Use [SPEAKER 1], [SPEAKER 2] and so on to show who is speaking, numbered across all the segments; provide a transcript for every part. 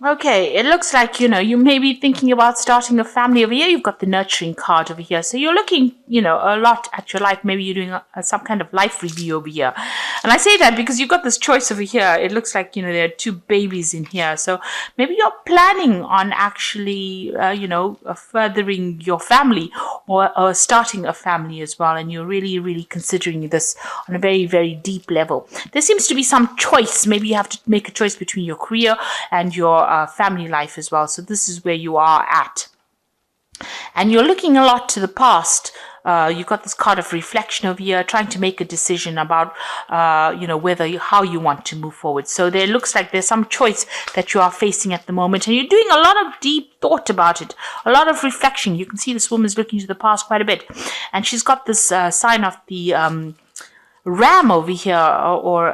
[SPEAKER 1] Okay, it looks like, you may be thinking about starting a family over here. You've got the nurturing card over here. So you're looking, a lot at your life. Maybe you're doing some kind of life review over here. And I say that because you've got this choice over here. It looks like, there are two babies in here. So maybe you're planning on actually, furthering your family or starting a family as well. And you're really, really considering this on a very, very deep level. There seems to be some choice. Maybe you have to make a choice between your career and your family life as well. So this is where you are at. And you're looking a lot to the past. You've got this card of reflection over here, trying to make a decision about, how you want to move forward. So there looks like there's some choice that you are facing at the moment, and you're doing a lot of deep thought about it, a lot of reflection. You can see this woman's looking to the past quite a bit, and she's got this sign of the ram over here, or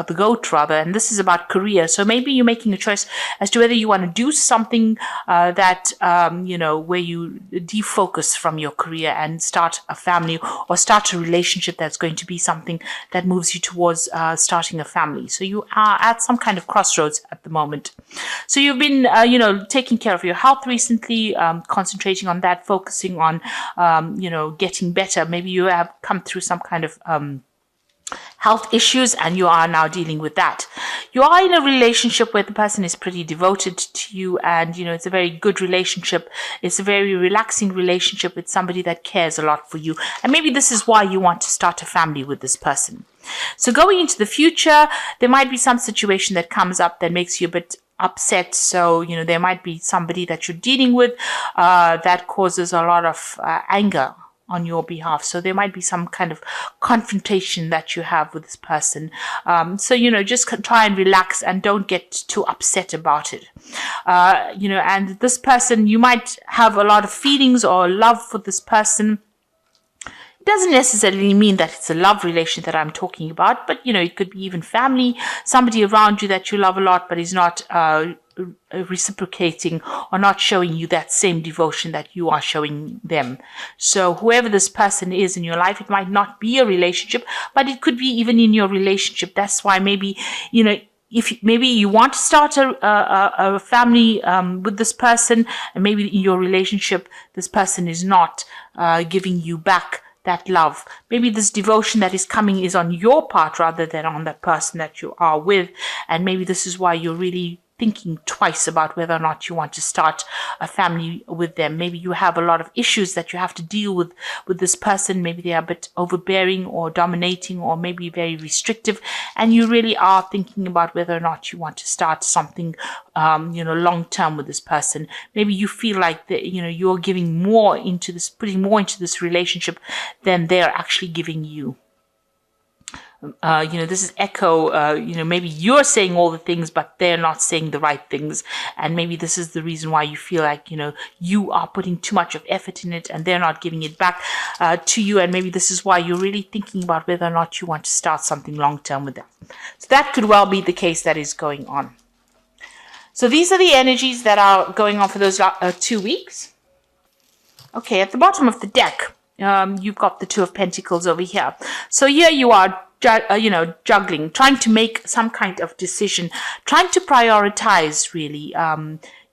[SPEAKER 1] the goat rather, and this is about career. So maybe you're making a choice as to whether you want to do something that where you defocus from your career and start a family or start a relationship that's going to be something that moves you towards starting a family. So you are at some kind of crossroads at the moment. So you've been taking care of your health recently, concentrating on that, focusing on getting better. Maybe you have come through some kind of health issues and you are now dealing with that. You are in a relationship where the person is pretty devoted to you, and it's a very good relationship. It's a very relaxing relationship with somebody that cares a lot for you, and maybe this is why you want to start a family with this person. So going into the future, there might be some situation that comes up that makes you a bit upset. So there might be somebody that you're dealing with that causes a lot of anger on your behalf. So there might be some kind of confrontation that you have with this person. So just try and relax and don't get too upset about it. And this person, you might have a lot of feelings or love for this person. It doesn't necessarily mean that it's a love relation that I'm talking about, but it could be even family, somebody around you that you love a lot, but is not reciprocating or not showing you that same devotion that you are showing them. So whoever this person is in your life, it might not be a relationship, but it could be even in your relationship. That's why maybe, if maybe you want to start a family with this person, and maybe in your relationship, this person is not giving you back that love. Maybe this devotion that is coming is on your part rather than on that person that you are with. And maybe this is why you're really thinking twice about whether or not you want to start a family with them. Maybe you have a lot of issues that you have to deal with this person. Maybe they are a bit overbearing or dominating, or maybe very restrictive, and you really are thinking about whether or not you want to start something long term with this person. Maybe you feel like that you're giving more into this, putting more into this relationship than they're actually giving you. This is echo, maybe you're saying all the things, but they're not saying the right things. And maybe this is the reason why you feel like, you are putting too much of effort in it and they're not giving it back to you. And maybe this is why you're really thinking about whether or not you want to start something long term with them. So that could well be the case that is going on. So these are the energies that are going on for those 2 weeks. Okay, at the bottom of the deck, you've got the Two of Pentacles over here. So here you are, juggling, trying to make some kind of decision, trying to prioritize, really,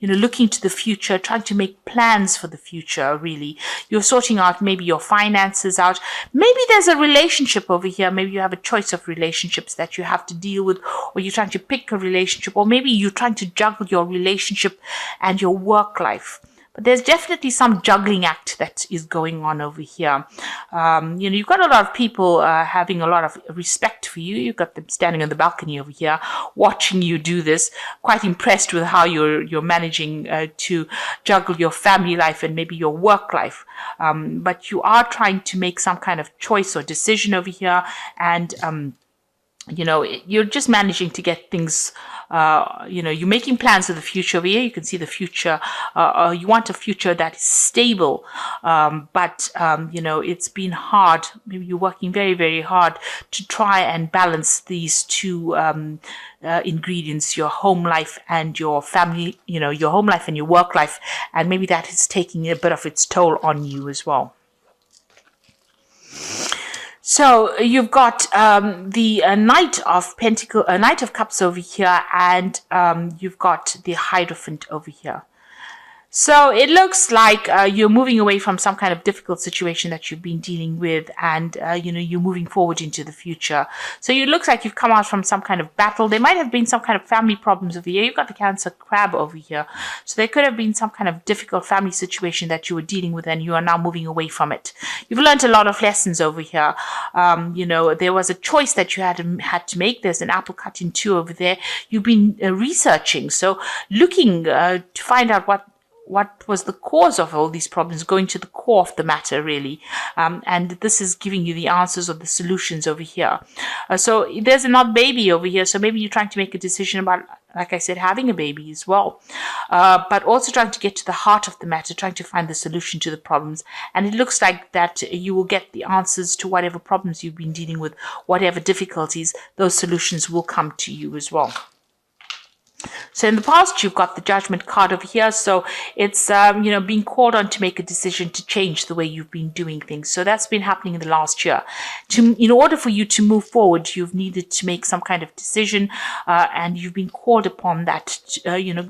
[SPEAKER 1] looking to the future, trying to make plans for the future, really. You're sorting out maybe your finances out. Maybe there's a relationship over here. Maybe you have a choice of relationships that you have to deal with, or you're trying to pick a relationship, or maybe you're trying to juggle your relationship and your work life. But there's definitely some juggling act that is going on over here. You've got a lot of people having a lot of respect for you. You've got them standing on the balcony over here, watching you do this, quite impressed with how you're managing to juggle your family life and maybe your work life. But you are trying to make some kind of choice or decision over here, and you're just managing to get things, you're making plans for the future over here. You can see the future, you want a future that is stable, but it's been hard. Maybe you're working very, very hard to try and balance these two ingredients, your home life and your family, your home life and your work life, and maybe that is taking a bit of its toll on you as well. So you've got the Knight of Pentacle, Knight of Cups over here, and you've got the Hierophant over here. So it looks like you're moving away from some kind of difficult situation that you've been dealing with, and you're moving forward into the future. So it looks like you've come out from some kind of battle. There might have been some kind of family problems over here. You've got the Cancer Crab over here. So there could have been some kind of difficult family situation that you were dealing with, and you are now moving away from it. You've learned a lot of lessons over here. There was a choice that you had to make. There's an apple cut in two over there. You've been researching, so looking to find out what was the cause of all these problems, going to the core of the matter, really. And this is giving you the answers or the solutions over here. So there's another baby over here. So maybe you're trying to make a decision about, like I said, having a baby as well. But also trying to get to the heart of the matter, trying to find the solution to the problems. And it looks like that you will get the answers to whatever problems you've been dealing with, whatever difficulties, those solutions will come to you as well. So in the past, you've got the Judgment card over here. So it's, being called on to make a decision to change the way you've been doing things. So that's been happening in the last year. In order for you to move forward, you've needed to make some kind of decision, and you've been called upon that,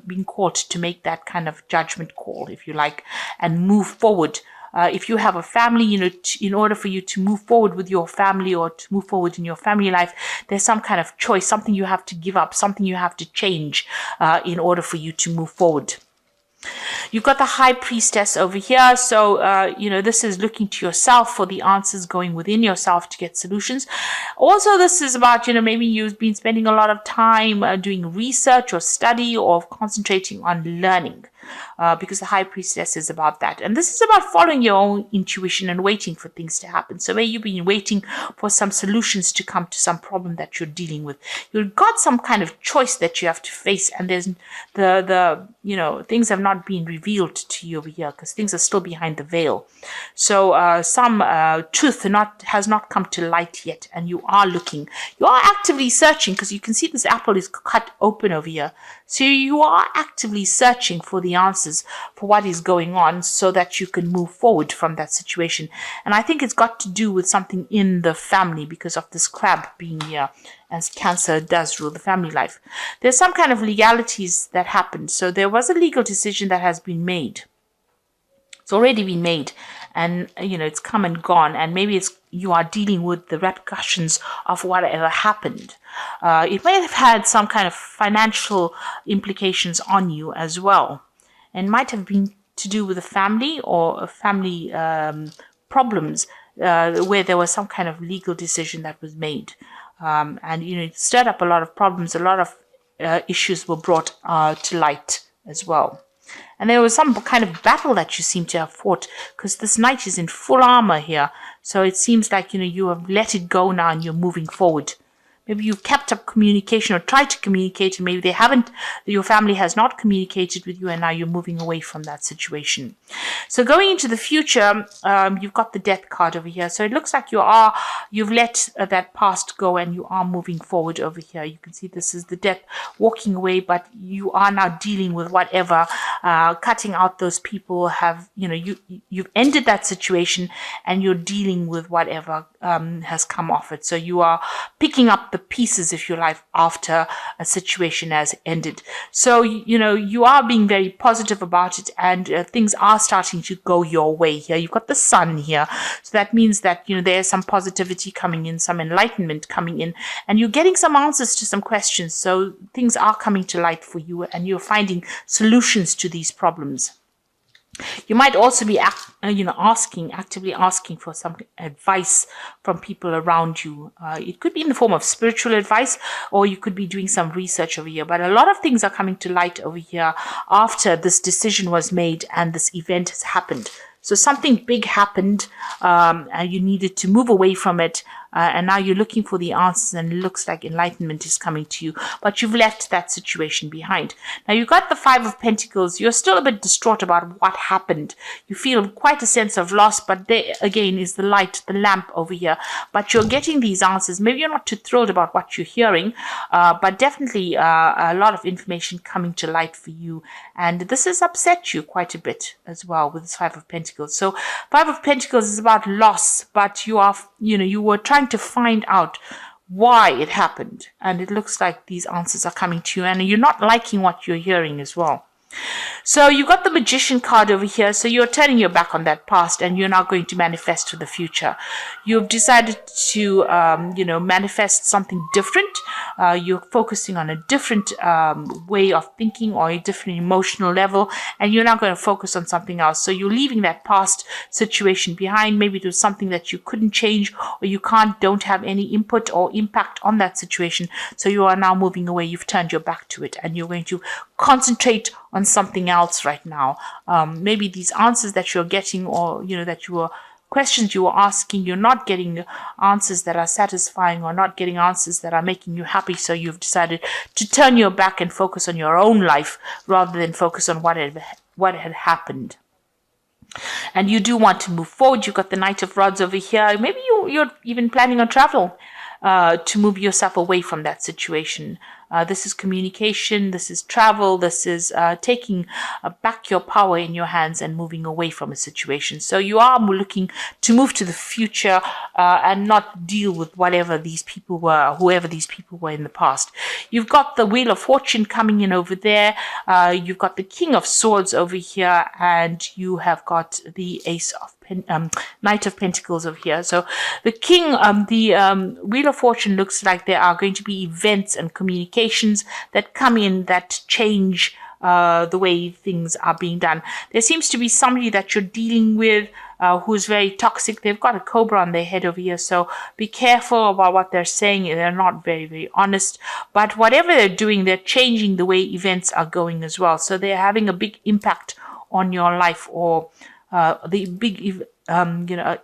[SPEAKER 1] being called to make that kind of judgment call, if you like, and move forward. If you have a family, in order for you to move forward with your family or to move forward in your family life, there's some kind of choice, something you have to give up, something you have to change in order for you to move forward. You've got the High Priestess over here. So, this is looking to yourself for the answers, going within yourself to get solutions. Also, this is about, maybe you've been spending a lot of time doing research or study or concentrating on learning. Because the High Priestess is about that. And this is about following your own intuition and waiting for things to happen. So where you've been waiting for some solutions to come to some problem that you're dealing with, you've got some kind of choice that you have to face, and there's things have not been revealed to you over here because things are still behind the veil. So some truth has not come to light yet, and you are looking. You are actively searching, because you can see this apple is cut open over here. So you are actively searching for the answers for what is going on so that you can move forward from that situation. And I think it's got to do with something in the family because of this crab being here, and Cancer does rule the family life. There's some kind of legalities that happened. So there was a legal decision that has been made. It's already been made, and it's come and gone, and maybe you are dealing with the repercussions of whatever happened. It may have had some kind of financial implications on you as well, and might have been to do with a family or family problems where there was some kind of legal decision that was made, and it stirred up a lot of problems. A lot of issues were brought to light as well. And there was some kind of battle that you seem to have fought, because this knight is in full armor here. So it seems like, you have let it go now and you're moving forward. Maybe you've kept up communication or tried to communicate, and maybe your family has not communicated with you, and now you're moving away from that situation. So going into the future, you've got the Death card over here. So it looks like you've let that past go and you are moving forward over here. You can see this is the Death walking away, but you are now dealing with whatever, cutting out those people you've ended that situation, and you're dealing with whatever has come off it. So you are picking up the pieces, if you like, after a situation has ended. So, you are being very positive about it, and things are starting to go your way here. You've got the Sun here. So that means that, there's some positivity coming in, some enlightenment coming in, and you're getting some answers to some questions. So things are coming to light for you, and you're finding solutions to these problems. You might also be, actively asking for some advice from people around you. It could be in the form of spiritual advice, or you could be doing some research over here. But a lot of things are coming to light over here after this decision was made and this event has happened. So something big happened, and you needed to move away from it. and now you're looking for the answers, and it looks like enlightenment is coming to you, but you've left that situation behind. Now you got the Five of Pentacles. You're still a bit distraught about what happened. You feel quite a sense of loss, but there again is the light, the lamp over here. But you're getting these answers. Maybe you're not too thrilled about what you're hearing, but definitely a lot of information coming to light for you. And this has upset you quite a bit as well with this Five of Pentacles. So Five of Pentacles is about loss, but you are, you were trying to find out why it happened. And it looks like these answers are coming to you, and you're not liking what you're hearing as well. So you got the Magician card over here. So you're turning your back on that past, and you're now going to manifest for the future. You've decided to, manifest something different. You're focusing on a different way of thinking, or a different emotional level, and you're now going to focus on something else. So you're leaving that past situation behind. Maybe it was something that you couldn't change, or you don't have any input or impact on that situation. So you are now moving away. You've turned your back to it, and you're going to concentrate on something else right now. Maybe these answers that you're getting, or that you were questions you were asking, you're not getting answers that are satisfying, or not getting answers that are making you happy. So you've decided to turn your back and focus on your own life rather than focus on what had happened. And you do want to move forward. You've got the Knight of Rods over here. Maybe you're even planning on travel to move yourself away from that situation. This is communication, this is travel, this is taking back your power in your hands and moving away from a situation. So you are looking to move to the future and not deal with whatever these people were, whoever these people were in the past. You've got the Wheel of Fortune coming in over there. You've got the King of Swords over here, and you have got the Knight of Pentacles over here. So the King, the Wheel of Fortune looks like there are going to be events and communications that come in that change the way things are being done. There seems to be somebody that you're dealing with who's very toxic. They've got a cobra on their head over here, so be careful about what they're saying. They're not very, very honest. But whatever they're doing, they're changing the way events are going as well. So they're having a big impact on your life, or the big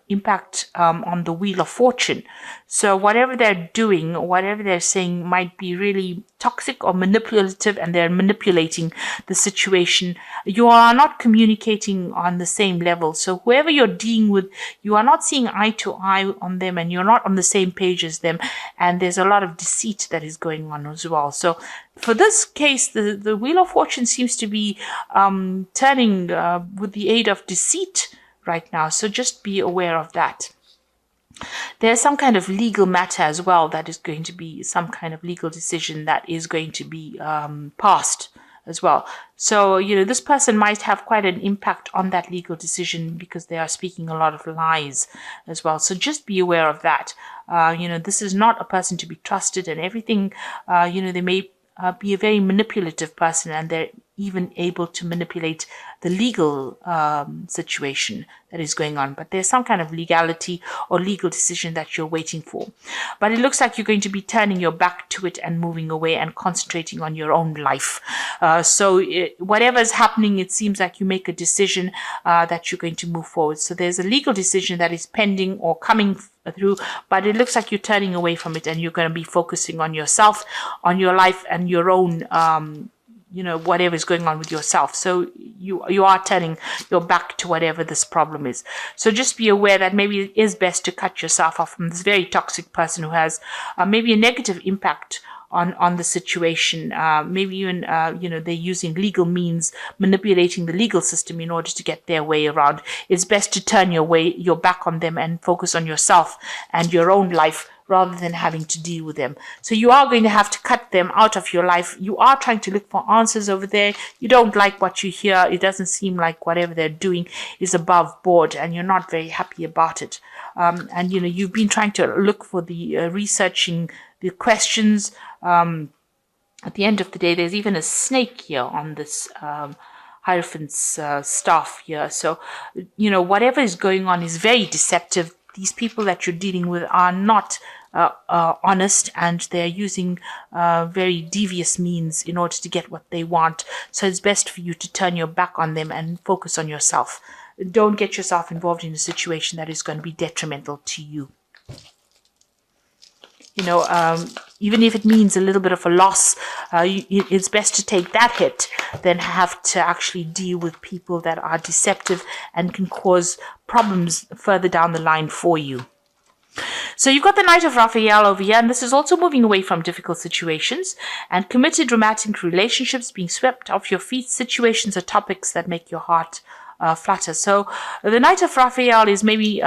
[SPEAKER 1] impact on the Wheel of Fortune. So whatever they're doing, whatever they're saying might be really toxic or manipulative, and they're manipulating the situation. You are not communicating on the same level. So whoever you're dealing with, you are not seeing eye to eye on them, and you're not on the same page as them. And there's a lot of deceit that is going on as well. So for this case, the Wheel of Fortune seems to be turning with the aid of deceit right now. So just be aware of that. There's some kind of legal matter as well that is going to be some kind of legal decision that is going to be passed as well. So, this person might have quite an impact on that legal decision because they are speaking a lot of lies as well. So just be aware of that. This is not a person to be trusted, and everything, they may be a very manipulative person, and they're even able to manipulate the legal situation that is going on. But there's some kind of legality or legal decision that you're waiting for. But it looks like you're going to be turning your back to it and moving away and concentrating on your own life. So whatever is happening, it seems like you make a decision that you're going to move forward. So there's a legal decision that is pending or coming through, but it looks like you're turning away from it, and you're going to be focusing on yourself, on your life, and your own whatever is going on with yourself. So you are turning your back to whatever this problem is. So just be aware that maybe it is best to cut yourself off from this very toxic person who has maybe a negative impact on the situation. Maybe even, they're using legal means, manipulating the legal system in order to get their way around. It's best to turn your back on them and focus on yourself and your own life, rather than having to deal with them. So you are going to have to cut them out of your life. You are trying to look for answers over there. You don't like what you hear. It doesn't seem like whatever they're doing is above board, and you're not very happy about it. And you've been trying to look for the researching the questions. At the end of the day, there's even a snake here on this Hierophant's staff here. So, whatever is going on is very deceptive. These people that you're dealing with are not honest, and they're using very devious means in order to get what they want. So it's best for you to turn your back on them and focus on yourself. Don't get yourself involved in a situation that is going to be detrimental to you. even if it means a little bit of a loss, it's best to take that hit than have to actually deal with people that are deceptive and can cause problems further down the line for you. So you've got the Knight of Raphael over here, and this is also moving away from difficult situations and committed romantic relationships, being swept off your feet, situations or topics that make your heart flutter. So the Knight of Raphael is maybe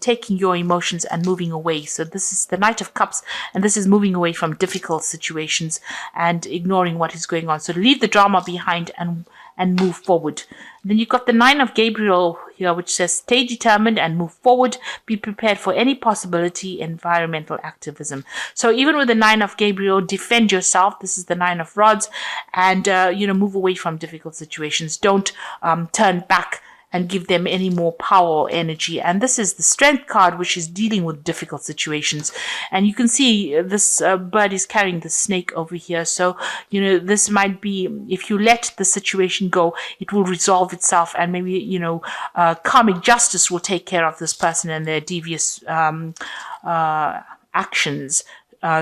[SPEAKER 1] taking your emotions and moving away. So this is the Knight of Cups, and this is moving away from difficult situations and ignoring what is going on. So leave the drama behind and move forward. Then you've got the Nine of Gabriel here, which says stay determined and move forward. Be prepared for any possibility, environmental activism. So even with the Nine of Gabriel, defend yourself. This is the Nine of Rods, and move away from difficult situations. Don't turn back and give them any more power or energy. And this is the Strength card, which is dealing with difficult situations. And you can see this bird is carrying the snake over here. So, this might be, if you let the situation go, it will resolve itself, and maybe, karmic justice will take care of this person and their devious actions.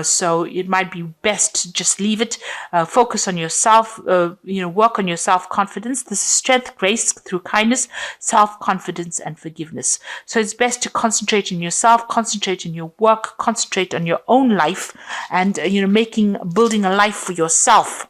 [SPEAKER 1] So it might be best to just leave it, focus on yourself, work on your self-confidence. This is strength, grace through kindness, self-confidence, and forgiveness. So it's best to concentrate on yourself, concentrate on your work, concentrate on your own life, and, building a life for yourself.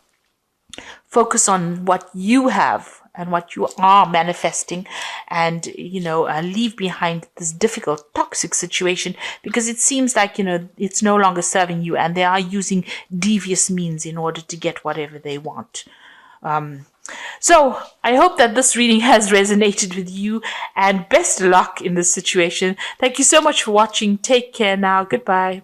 [SPEAKER 1] Focus on what you have and what you are manifesting, and leave behind this difficult, toxic situation, because it seems like it's no longer serving you, and they are using devious means in order to get whatever they want. So I hope that this reading has resonated with you, and best of luck in this situation. Thank you so much for watching. Take care now. Goodbye.